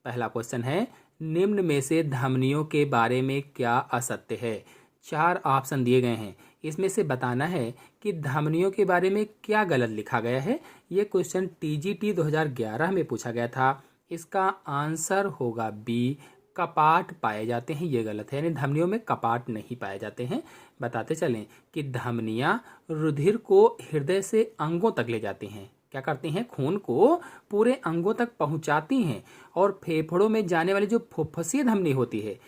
पहला क्वेश्चन है, निम्न में से धमनियों के बारे में क्या असत्य है। 4 ऑप्शन दिए गए हैं, इसमें से बताना है कि धमनियों के बारे में क्या गलत लिखा गया है। ये क्वेश्चन टीजीटी 2011 में पूछा गया था। इसका आंसर होगा बी, कपाट पाए जाते हैं। ये गलत है, यानी धमनियों में कपाट नहीं पाए जाते हैं। बताते चलें कि धमनियाँ रुधिर को हृदय से अंगों तक ले जाती हैं। क्या करती हैं? खून को पूरे अंगों तक पहुंचाती हैं। और फेफड़ों में जाने वाली जो फुफ्फुसीय धमनी होती है,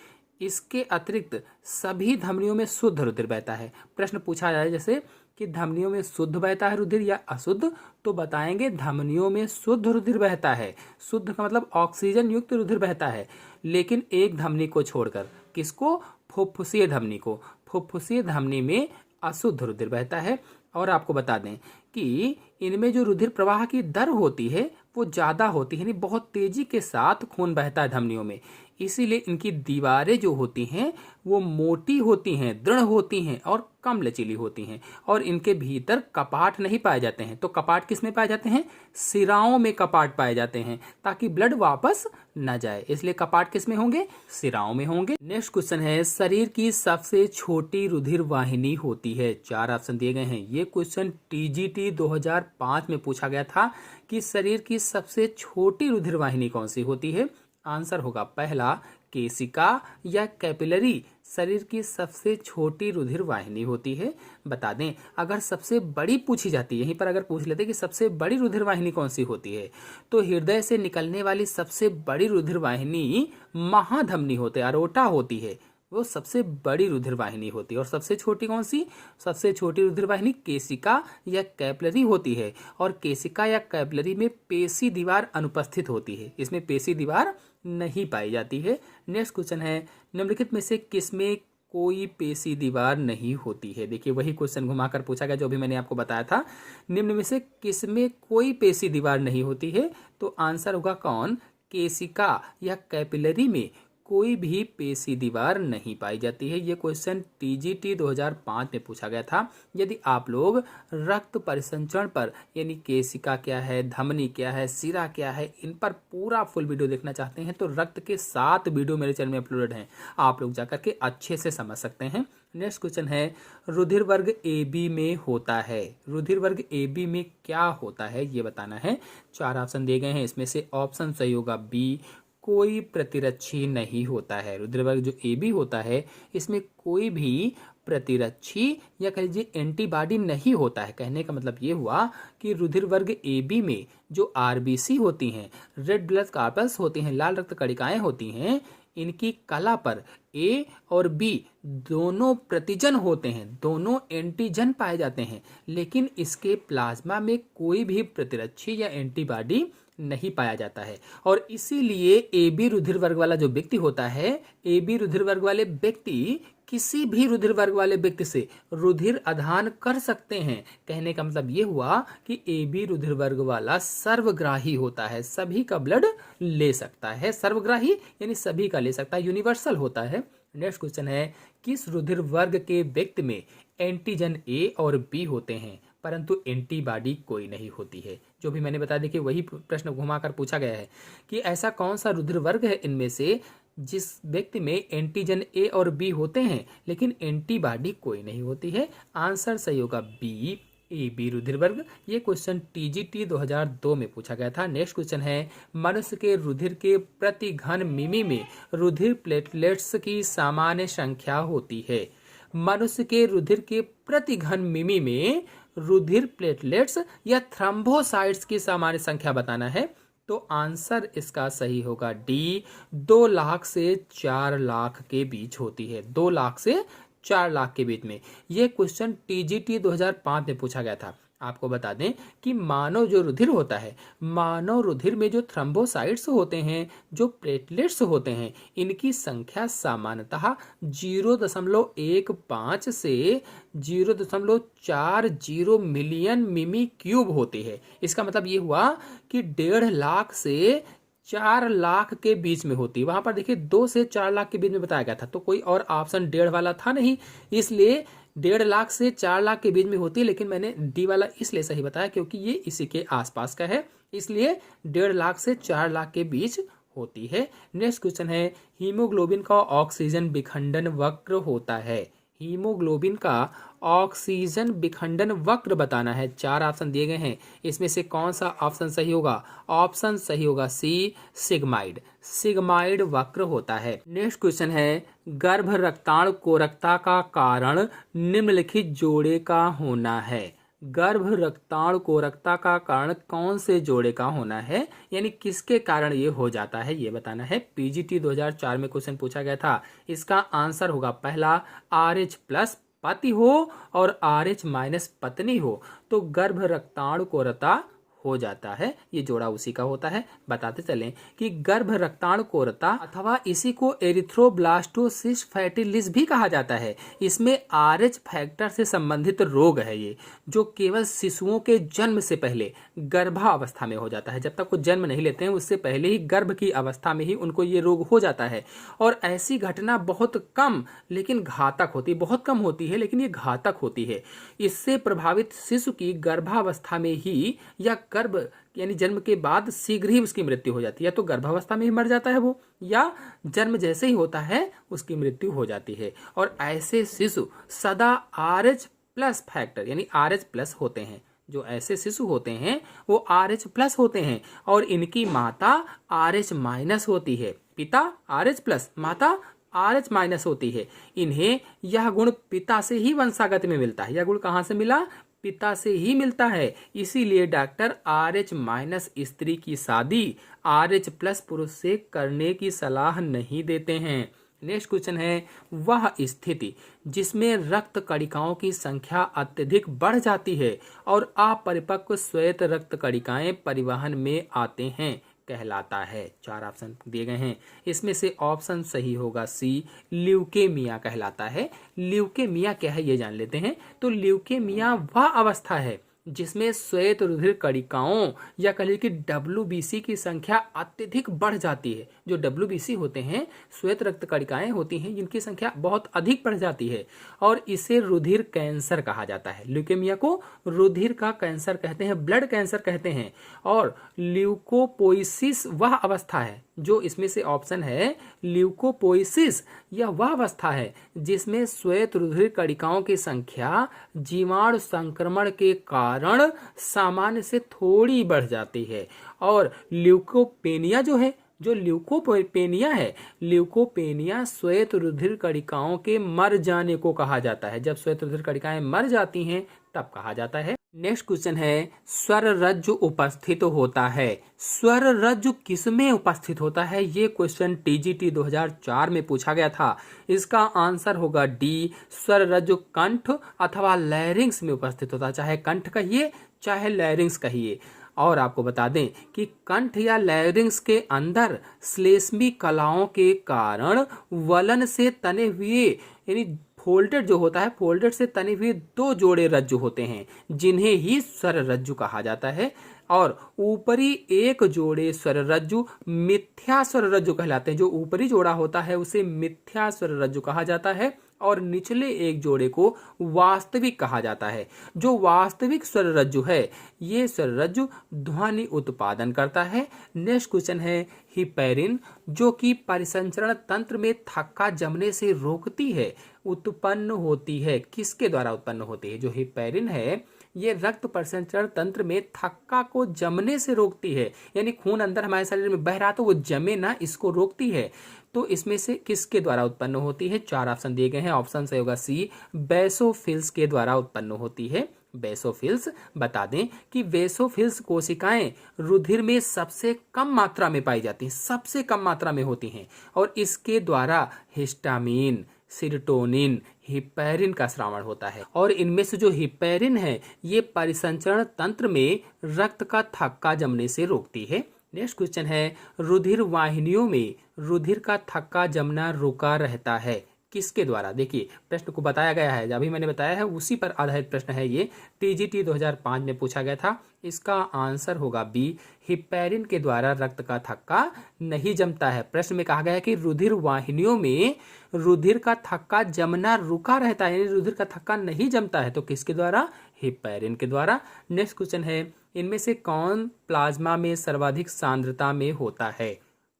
इसके अतिरिक्त सभी धमनियों में शुद्ध रुधिर बहता है। प्रश्न पूछा जाए जैसे कि धमनियों में शुद्ध बहता है रुधिर या अशुद्ध, तो बताएंगे धमनियों में शुद्ध रुधिर बहता है। शुद्ध का मतलब ऑक्सीजन युक्त रुधिर बहता है, लेकिन एक धमनी को छोड़कर। किसको? फुफ्फुसीय धमनी को। फुफ्फुसीय धमनी में अशुद्ध रुधिर बहता है। और आपको बता दें कि इनमें जो रुधिर प्रवाह की दर होती है वो ज़्यादा होती है, यानी बहुत तेजी के साथ खून बहता है धमनियों में। इसीलिए इनकी दीवारें जो होती हैं वो मोटी होती हैं, दृढ़ होती हैं और कम लचीली होती हैं। और इनके भीतर कपाट नहीं पाए जाते हैं। तो कपाट किस में पाए जाते हैं? सिराओं में कपाट पाए जाते हैं, ताकि ब्लड वापस न जाए। इसलिए कपाट किस में होंगे? सिराओं में होंगे। नेक्स्ट क्वेश्चन है, शरीर की सबसे छोटी रुधिर वाहिनी होती है। 4 ऑप्शन दिए गए हैं। ये क्वेश्चन टीजीटी 2005 में पूछा गया था कि शरीर की सबसे छोटी रुधिर वाहिनी कौन सी होती है। आंसर होगा पहला, केशिका या कैपिलरी शरीर की सबसे छोटी रुधिर वाहिनी होती है। बता दें, अगर सबसे बड़ी पूछी जाती है, यहीं पर अगर पूछ लेते कि सबसे बड़ी रुधिर वाहिनी कौन सी होती है, तो हृदय से निकलने वाली सबसे बड़ी रुधिर वाहिनी महाधमनी होती है, अरोटा होती है। वो सबसे बड़ी रुधिर वाहिनी होती है। और सबसे छोटी कौन सी? सबसे छोटी रुधिर वाहिनी केशिका या कैपिलरी होती है। और केशिका या कैपिलरी में पेशी दीवार अनुपस्थित होती है, इसमें पेशी दीवार नहीं पाई जाती है। नेक्स्ट क्वेश्चन है, निम्नलिखित में से किसमें कोई पेशी दीवार नहीं होती है। देखिए वही क्वेश्चन घुमाकर पूछा गया जो भी मैंने आपको बताया था। निम्न में से किसमें कोई पेशी दीवार नहीं होती है, तो आंसर होगा कौन? केशिका या कैपिलरी में कोई भी पेशी दीवार नहीं पाई जाती है। ये क्वेश्चन टीजीटी 2005 में पूछा गया था। यदि आप लोग रक्त परिसंचरण पर, यानी केशिका क्या है, धमनी क्या है, सिरा क्या है, इन पर पूरा फुल वीडियो देखना चाहते हैं, तो रक्त के 7 वीडियो मेरे चैनल में अपलोडेड हैं, आप लोग जाकर के अच्छे से समझ सकते हैं। नेक्स्ट क्वेश्चन है, रुधिर वर्ग ए बी में होता है। रुधिर वर्ग ए बी में क्या होता है ये बताना है। 4 ऑप्शन दिए गए हैं, इसमें से ऑप्शन सही होगा बी, कोई प्रतिरक्षी नहीं होता है। रुधिर वर्ग जो ए बी होता है, इसमें कोई भी प्रतिरक्षी या कह लीजिए एंटीबॉडी नहीं होता है। कहने का मतलब ये हुआ कि रुधिर वर्ग ए बी में जो आरबीसी होती हैं, रेड ब्लड कार्पल्स होती हैं, लाल रक्त कणिकाएं होती हैं, इनकी कला पर ए और बी दोनों प्रतिजन होते हैं, दोनों एंटीजन पाए जाते हैं, लेकिन इसके प्लाज्मा में कोई भी प्रतिरक्षी या एंटीबॉडी नहीं पाया जाता है। और इसीलिए ए बी रुधिर वर्ग वाला जो व्यक्ति होता है, ए बी रुधिर वर्ग वाले व्यक्ति किसी भी रुधिर वर्ग वाले व्यक्ति से रुधिर आदान कर सकते हैं। कहने का मतलब ये हुआ कि ए बी रुधिर वर्ग वाला सर्वग्राही होता है, सभी का ब्लड ले सकता है। सर्वग्राही यानी सभी का ले सकता है, यूनिवर्सल होता है। नेक्स्ट क्वेश्चन है, किस रुधिर वर्ग के व्यक्ति में एंटीजन ए और बी होते हैं परंतु एंटीबॉडी कोई नहीं होती है। जो भी मैंने बता दिया कि वही प्रश्न घुमाकर पूछा गया है कि ऐसा कौन सा रुधिर वर्ग है इनमें से जिस व्यक्ति में एंटीजन ए और बी होते हैं लेकिन एंटीबॉडी कोई नहीं होती है। आंसर सही होगा बी, ए बी रुधिर वर्ग। ये क्वेश्चन टीजीटी 2002 में पूछा गया था। नेक्स्ट क्वेश्चन है, मनुष्य के रुधिर के प्रति घन मिमी में रुधिर प्लेटलेट्स की सामान्य संख्या होती है। मनुष्य के रुधिर के प्रति घन मिमी में रुधिर प्लेटलेट्स या थ्रोम्बोसाइट्स की सामान्य संख्या बताना है। तो आंसर इसका सही होगा डी, 2 लाख से 4 लाख के बीच होती है। 2 लाख से 4 लाख के बीच में। यह क्वेश्चन टीजीटी 2005 में पूछा गया था। आपको बता दें कि मानव जो रुधिर होता है, मानव रुधिर में जो थ्रोम्बोसाइट्स होते हैं, जो प्लेटलेट्स होते हैं, इनकी संख्या सामान्यतः 0.15 से 0.40 मिलियन मिमी क्यूब होती है। इसका मतलब ये हुआ कि 1.5 लाख से 4 लाख के बीच में होती है। वहां पर देखिए 2 से 4 लाख के बीच में बताया गया था, तो कोई और ऑप्शन 1.5 वाला था नहीं, इसलिए 1.5 लाख से 4 लाख के बीच में होती है। लेकिन मैंने डी वाला इसलिए सही बताया क्योंकि ये इसी के आसपास का है, इसलिए 1.5 लाख से 4 लाख के बीच होती है। नेक्स्ट क्वेश्चन है, हीमोग्लोबिन का ऑक्सीजन विखंडन वक्र होता है। हीमोग्लोबिन का ऑक्सीजन विखंडन वक्र बताना है। 4 ऑप्शन दिए गए हैं, इसमें से कौन सा ऑप्शन सही होगा? ऑप्शन सही होगा सी, सिग्माइड। सिग्माइड वक्र होता है। नेक्स्ट क्वेश्चन है, गर्भ रक्ताणु कोरकता का कारण निम्नलिखित जोड़े का होना है। गर्भ रक्ताणु कोरकता का कारण कौन से जोड़े का होना है, यानी किसके कारण ये हो जाता है, ये बताना है। पीजीटी 2004 में क्वेश्चन पूछा गया था। इसका आंसर होगा पहला, RH प्लस पति हो और RH माइनस पत्नी हो तो गर्भ रक्ताणु कोरता हो जाता है। ये जोड़ा उसी का होता है। बताते चलें कि गर्भ रक्ताणु कोरता अथवा इसी को एरिथ्रोब्लास्टोसिस फैटिलिस भी कहा जाता है। इसमें RH फैक्टर से संबंधित रोग है ये, जो केवल शिशुओं के जन्म से पहले गर्भावस्था में हो जाता है। जब तक वो जन्म नहीं लेते हैं उससे पहले ही गर्भ की अवस्था में ही उनको ये रोग हो जाता है। और ऐसी घटना बहुत कम लेकिन घातक होती है, बहुत कम होती है लेकिन ये घातक होती है। इससे प्रभावित शिशु की गर्भावस्था में ही या गर्भ यानी जन्म के बाद शीघ्र ही उसकी मृत्यु हो जाती है। तो गर्भावस्था में ही मर जाता है वो, या जन्म जैसे ही होता है उसकी मृत्यु हो जाती है। और ऐसे शिशु सदा RH प्लस फैक्टर यानी RH प्लस होते हैं। जो ऐसे शिशु होते हैं वो RH प्लस होते हैं और इनकी माता RH माइनस होती है। पिता RH प्लस, माता RH माइनस होती है। इन्हें यह गुण पिता से ही वंशागत में मिलता है। यह गुण कहाँ से मिला? पिता से ही मिलता है। इसीलिए डॉक्टर RH माइनस स्त्री की शादी RH प्लस पुरुष से करने की सलाह नहीं देते हैं। नेक्स्ट क्वेश्चन है, वह स्थिति जिसमें रक्त कणिकाओं की संख्या अत्यधिक बढ़ जाती है और अपरिपक्व श्वेत रक्त कणिकाएं परिवहन में आते हैं कहलाता है। 4 ऑप्शन दिए गए हैं, इसमें से ऑप्शन सही होगा सी, ल्यूकेमिया कहलाता है। ल्यूकेमिया क्या है ये जान लेते हैं। तो ल्यूकेमिया वह अवस्था है जिसमें श्वेत रुधिर कणिकाओं या कह लीजिए कि WBC की संख्या अत्यधिक बढ़ जाती है। जो WBC होते हैं, श्वेत रक्त कणिकाएं होती हैं, जिनकी संख्या बहुत अधिक बढ़ जाती है और इसे रुधिर कैंसर कहा जाता है। ल्यूकेमिया को रुधिर का कैंसर कहते हैं, ब्लड कैंसर कहते हैं। और ल्यूकोपोइसिस वह अवस्था है, जो इसमें से ऑप्शन है ल्यूकोपोइसिस, यह वह अवस्था है जिसमें श्वेत रुधिर कणिकाओं की संख्या जीवाणु संक्रमण के कारण सामान्य से थोड़ी बढ़ जाती है। और ल्यूकोपेनिया जो ल्यूकोपेनिया है, ल्यूकोपेनिया श्वेत रुधिर कणिकाओं के मर जाने को कहा जाता है। जब श्वेत रुधिर कणिकाएं मर जाती हैं तब कहा जाता है। नेक्स्ट क्वेश्चन है, स्वर रज्जु उपस्थित होता है। स्वर रज्जु किसमें उपस्थित होता है? ये क्वेश्चन TGT 2004 में पूछा गया था। इसका आंसर होगा डी, स्वर रज्जु कंठ अथवा लैरिंग्स में उपस्थित होता है। चाहे कंठ कहिए चाहे लैरिंग्स कहिए। और आपको बता दें कि कंठ या लैरिंग्स के अंदर श्लेष्मी कलाओं के कारण वलन से तने हुए यानी फोल्डेड जो होता है, फोल्डेड से तने हुए 2 जोड़े रज्जु होते हैं जिन्हें ही स्वर रज्जु कहा जाता है। और ऊपरी एक जोड़े स्वर रज्जु मिथ्या स्वर रज्जु कहलाते हैं। जो ऊपरी जोड़ा होता है उसे मिथ्या स्वर रज्जु कहा जाता है और निचले एक जोड़े को वास्तविक कहा जाता है। जो वास्तविक स्वर रज्जु है ये स्वर रज्जु ध्वनि उत्पादन करता है। नेक्स्ट क्वेश्चन है, हिपैरिन जो कि परिसंचरण तंत्र में थक्का जमने से रोकती है उत्पन्न होती है। किसके द्वारा उत्पन्न होती है? जो हिपैरिन है ये रक्त परिसंचरण तंत्र में थक्का को जमने से रोकती है, यानी खून अंदर हमारे शरीर में बह रहा तो वो जमे ना, इसको रोकती है। तो इसमें से किसके द्वारा उत्पन्न होती है? 4 ऑप्शन दिए गए हैं। ऑप्शन सही होगा सी, बेसोफिल्स के द्वारा उत्पन्न होती है। बेसोफिल्स, बता दें कि बेसोफिल्स कोशिकाएं रुधिर में सबसे कम मात्रा में पाई जाती हैं, सबसे कम मात्रा में होती हैं और इसके द्वारा हिस्टामिन, सीरोटोनिन, हिपैरिन का स्रावण होता है। और इनमें से जो हिपैरिन है ये परिसंचरण तंत्र में रक्त का थक्का जमने से रोकती है। नेक्स्ट क्वेश्चन है, रुधिर वाहिनियों में रुधिर का थक्का जमना रुका रहता है किसके द्वारा? देखिए प्रश्न को बताया गया है, अभी मैंने बताया है उसी पर आधारित प्रश्न है ये। TGT 2005 में पूछा गया था। इसका आंसर होगा बी, हिपैरिन के द्वारा रक्त का थक्का नहीं जमता है। प्रश्न में कहा गया है कि रुधिर वाहिनियों में रुधिर का थक्का जमना रुका रहता है, यानी रुधिर का थक्का नहीं जमता है। तो किसके द्वारा? हिपैरिन के द्वारा। नेक्स्ट क्वेश्चन है, इनमें से कौन प्लाज्मा में सर्वाधिक सांद्रता में होता है?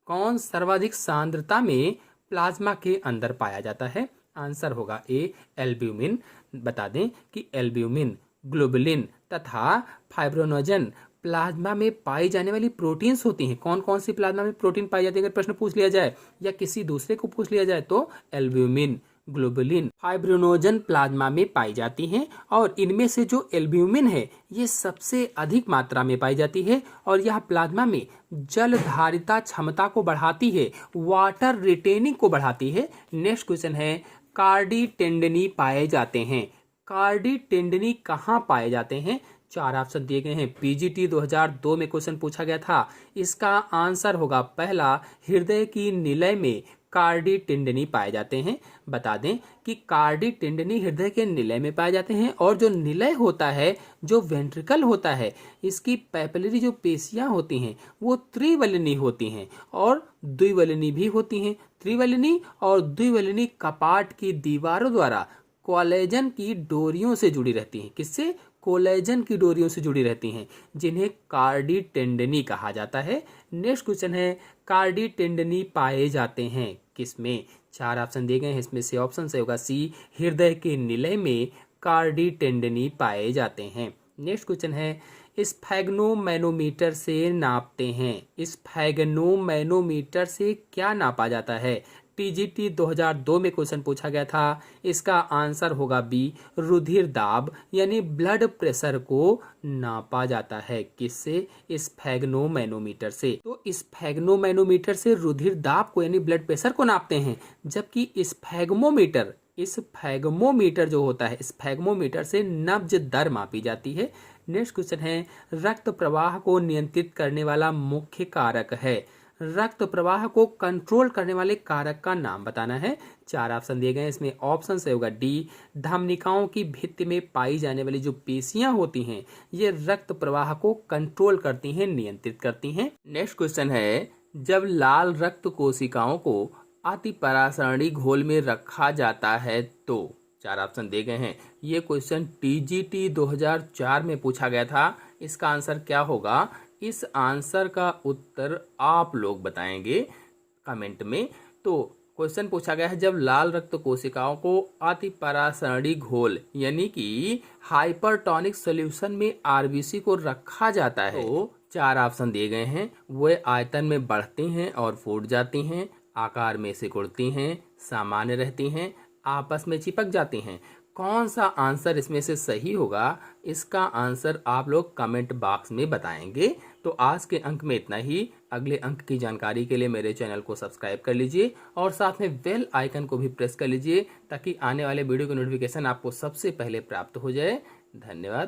कौन सर्वाधिक सांद्रता में प्लाज्मा के अंदर पाया जाता है? आंसर होगा ए एल्ब्यूमिन। बता दें कि एल्ब्यूमिन, ग्लोबुलिन तथा फाइब्रोनोजन प्लाज्मा में पाई जाने वाली प्रोटीन्स होती हैं। कौन कौन सी प्लाज्मा में प्रोटीन पाई जाती है अगर प्रश्न पूछ लिया जाए या किसी दूसरे को पूछ लिया जाए तो एल्ब्यूमिन, ग्लोबुलिन, फाइब्रोनोजन प्लाज्मा में पाई जाती हैं। और इनमें से जो एल्ब्यूमिन है ये सबसे अधिक मात्रा में पाई जाती है और यह प्लाज्मा में जल धारिता क्षमता को बढ़ाती है, वाटर रिटेनिंग को बढ़ाती है। नेक्स्ट क्वेश्चन है, कार्डी टेंडनी पाए जाते हैं। कार्डी टेंडनी कहाँ पाए जाते हैं? 4 ऑप्शन दिए गए हैं। पीजीटी 2002 में क्वेश्चन पूछा गया था। इसका आंसर होगा पहला, हृदय की निलय में कार्डी टेंडनी पाए जाते हैं। बता दें कि कार्डी टेंडनी हृदय के निलय में पाए जाते हैं और जो निलय होता है, जो वेंट्रिकल होता है, इसकी पैपिलरी जो पेशियां होती हैं वो त्रिवलनी होती हैं और द्विवलनी भी होती हैं। त्रिवलनी और द्विवलनी कपाट की दीवारों द्वारा कोलेजन की डोरियों से जुड़ी रहती हैं। किससे? कोलेजन की डोरियों से जुड़ी रहती हैं, जिन्हें कार्डी टेंडनी कहा जाता है। नेक्स्ट क्वेश्चन है, कार्डी टेंडनी पाए जाते हैं किसमें? 4 ऑप्शन दिए गए हैं। इसमें से ऑप्शन से होगा सी, हृदय के निलय में कार्डी टेंडनी पाए जाते हैं। नेक्स्ट क्वेश्चन है, स्फैग्नोमैनोमीटर से नापते हैं। स्फैग्नोमैनोमीटर से क्या नापा जाता है? टीजीटी 2002 में क्वेश्चन पूछा गया था। इसका आंसर होगा बी, रुधिर दाब यानी ब्लड प्रेशर को नापा जाता है। किससे? स्फैग्नोमैनोमीटर से। तो स्फैग्नोमैनोमीटर से रुधिर दाब को यानी ब्लड प्रेशर को नापते हैं, जबकि स्फैग्मोमीटर जो होता है, स्फैग्मोमीटर से नब्ज दर मापी जाती है। नेक्स्ट क्वेश्चन है, रक्त प्रवाह को नियंत्रित करने वाला मुख्य कारक है। रक्त प्रवाह को कंट्रोल करने वाले कारक का नाम बताना है। 4 ऑप्शन दिए गए हैं। इसमें ऑप्शन से होगा डी, धमनिकाओं की भित्ति में पाई जाने वाली जो पेशियां होती हैं ये रक्त प्रवाह को कंट्रोल करती हैं, नियंत्रित करती हैं। नेक्स्ट क्वेश्चन है, जब लाल रक्त कोशिकाओं को अतिपरासरणी घोल में रखा जाता है तो? 4 ऑप्शन दिए गए हैं। ये क्वेश्चन टीजीटी 2004 में पूछा गया था। इसका आंसर क्या होगा? इस आंसर का उत्तर आप लोग बताएंगे कमेंट में। तो क्वेश्चन पूछा गया है, जब लाल रक्त कोशिकाओं को अतिपरासरणी घोल यानी कि हाइपरटोनिक सॉल्यूशन में आरबीसी को रखा जाता है तो 4 ऑप्शन दिए गए हैं। वे आयतन में बढ़ती हैं और फूट जाती हैं, आकार में सिकुड़ती हैं, सामान्य रहती हैं, आपस में चिपक जाती हैं। कौन सा आंसर इसमें से सही होगा, इसका आंसर आप लोग कमेंट बॉक्स में बताएंगे। तो आज के अंक में इतना ही। अगले अंक की जानकारी के लिए मेरे चैनल को सब्सक्राइब कर लीजिए और साथ में बेल आइकन को भी प्रेस कर लीजिए ताकि आने वाले वीडियो की नोटिफिकेशन आपको सबसे पहले प्राप्त हो जाए। धन्यवाद।